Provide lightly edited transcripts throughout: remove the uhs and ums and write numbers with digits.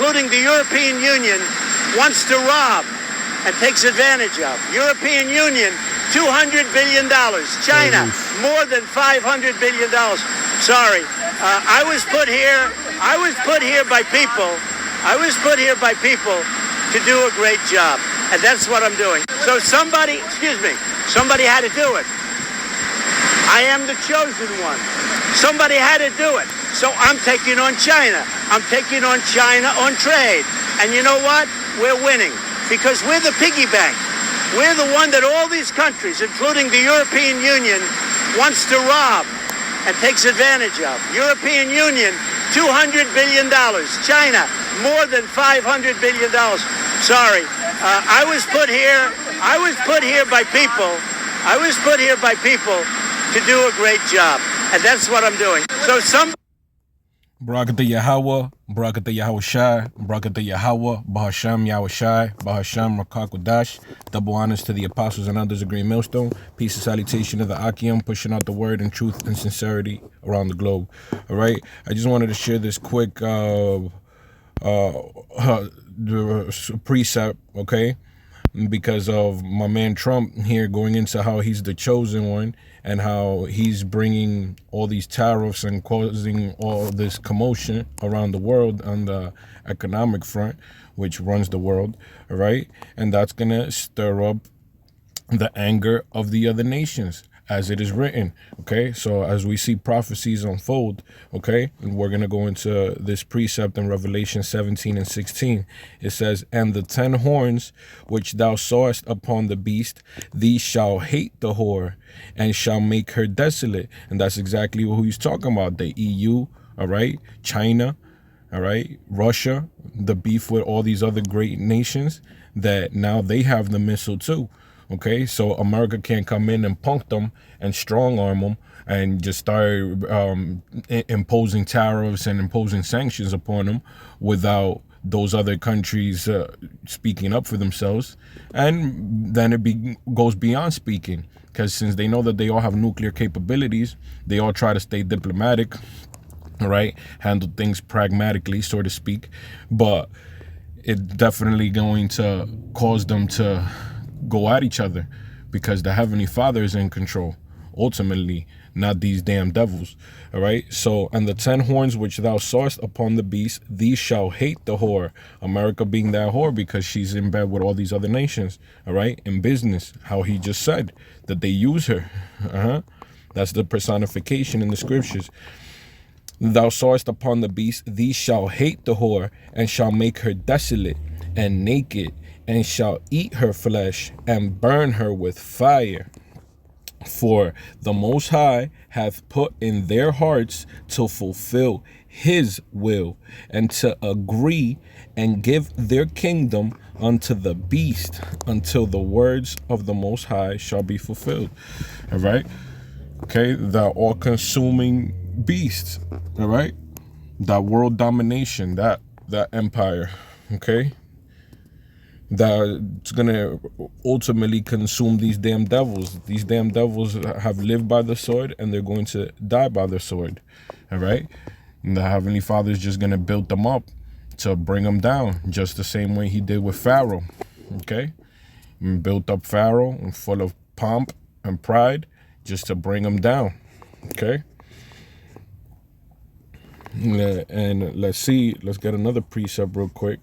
including the European Union, wants to rob and takes advantage of. European Union, $200 billion. China, more than $500 billion. Sorry, I was put here by people. I was put here by people to do a great job, and that's what I'm doing. So somebody had to do it. I am the chosen one. Somebody had to do it. So I'm taking on China. I'm taking on China on trade. And you know what? We're winning because we're the piggy bank. We're the one that all these countries, including the European Union, wants to rob and takes advantage of. European Union, $200 billion. China, more than $500 billion. Sorry, I was put here by people. I was put here by people to do a great job, and that's what I'm doing. So Barakatah Yahweh, Barakatah Yahushai, Barakatah Yahweh, Bahasham Yahushai, Bahasham Rakakwadash. Double honors to the apostles and others of Green Millstone. Peace and salutation to the Akim, pushing out the word and truth and sincerity around the globe. All right, I just wanted to share this quick precept, okay? Because of my man Trump here going into how he's the chosen one and how he's bringing all these tariffs and causing all this commotion around the world on the economic front, which runs the world, all right? And that's going to stir up the anger of the other nations, as it is written, okay? So as we see prophecies unfold, okay, and we're going to go into this precept in Revelation 17 and 16. It says, and the 10 horns which thou sawest upon the beast, these shall hate the whore and shall make her desolate. And that's exactly what he's talking about. The EU, all right, China, all right, Russia, the beef with all these other great nations that now they have the missile too. Okay, so America can't come in and punk them and strong arm them and just start imposing tariffs and imposing sanctions upon them without those other countries speaking up for themselves. And then it goes beyond speaking, because since they know that they all have nuclear capabilities, they all try to stay diplomatic, all right, handle things pragmatically, so to speak. But it's definitely going to cause them to go at each other, because the Heavenly Father is in control ultimately, not these damn devils. All right, so and the 10 horns which thou sawest upon the beast, these shall hate the whore. America being that whore because she's in bed with all these other nations, all right, in business, how he just said that they use her. That's the personification in the scriptures. Thou sawest upon the beast, these shall hate the whore and shall make her desolate and naked, and shall eat her flesh and burn her with fire. For the Most High hath put in their hearts to fulfill his will, and to agree and give their kingdom unto the beast, until the words of the Most High shall be fulfilled. All right? Okay, the all-consuming beast. All right? That world domination, that empire. Okay? That's going to ultimately consume these damn devils. These damn devils have lived by the sword, and they're going to die by the sword. All right? And the Heavenly Father is just going to build them up to bring them down, just the same way he did with Pharaoh. Okay? And built up Pharaoh full of pomp and pride just to bring him down. Okay? And let's get another precept real quick.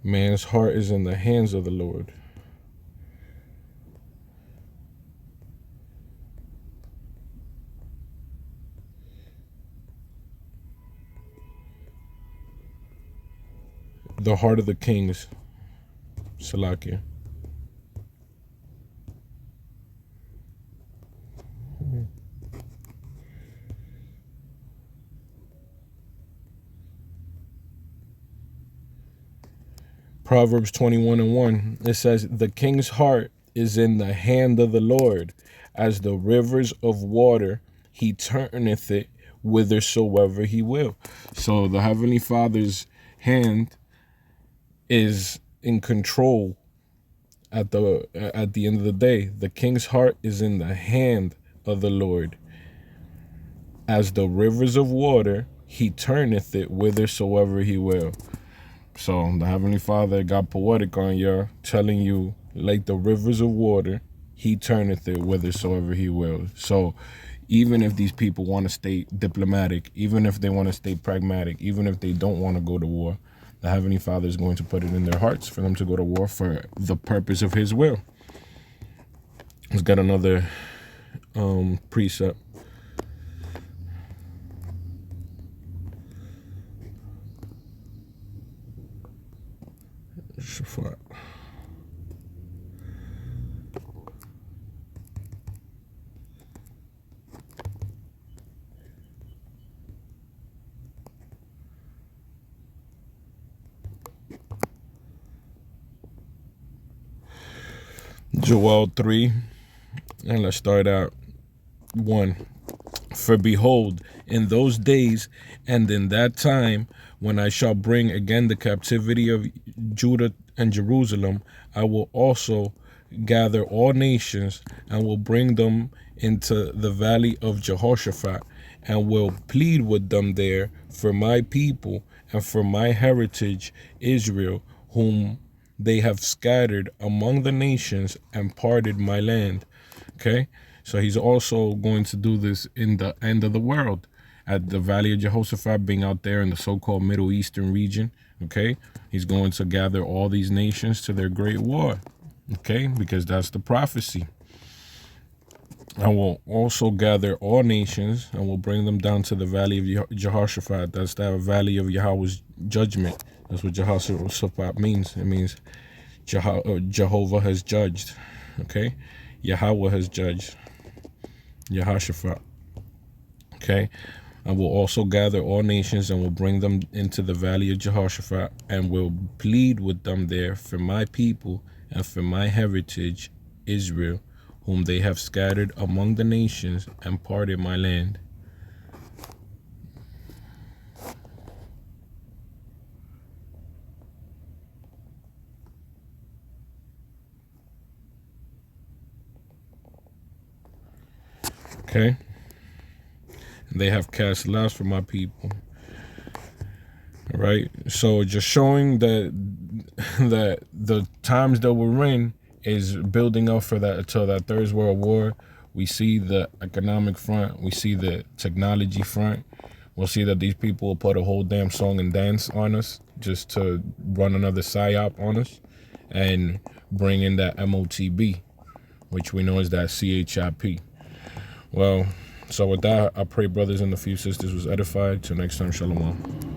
Man's heart is in the hands of the Lord. The heart of the kings, Salakia. Proverbs 21:1, it says, the king's heart is in the hand of the Lord, as the rivers of water, he turneth it whithersoever he will. So the Heavenly Father's hand is in control at the end of the day, the king's heart is in the hand of the Lord. As the rivers of water, he turneth it whithersoever he will. So the Heavenly Father got poetic on you, telling you, like the rivers of water, he turneth it whithersoever he will. So even if these people want to stay diplomatic, even if they want to stay pragmatic, even if they don't want to go to war, the Heavenly Father is going to put it in their hearts for them to go to war for the purpose of his will. Let's get another precept. Jehoshaphat. Joel 3, and let's start out 1. For behold, in those days and in that time, when I shall bring again the captivity of Judah and Jerusalem, I will also gather all nations and will bring them into the valley of Jehoshaphat, and will plead with them there for my people and for my heritage Israel, whom they have scattered among the nations and parted my land. Okay, so he's also going to do this in the end of the world, at the valley of Jehoshaphat, being out there in the so-called Middle Eastern region. Okay, he's going to gather all these nations to their great war. Okay, because that's the prophecy. I will also gather all nations and will bring them down to the valley of Jehoshaphat. That's the valley of Yahweh's judgment. That's what Jehoshaphat means. It means Jehovah has judged. Okay, Yahweh has judged. Jehoshaphat. Okay, I will also gather all nations and will bring them into the valley of Jehoshaphat, and will plead with them there for my people and for my heritage Israel, whom they have scattered among the nations and parted my land. Okay, they have cast lots for my people. All right, so just showing that the times that we're in is building up for that, until that Third World War. We see the economic front, we see the technology front. We'll see that these people will put a whole damn song and dance on us just to run another psyop on us and bring in that MOTB, which we know is that CHIP. Well, so with that, I pray brothers and a few sisters was edified. Till next time, shalom.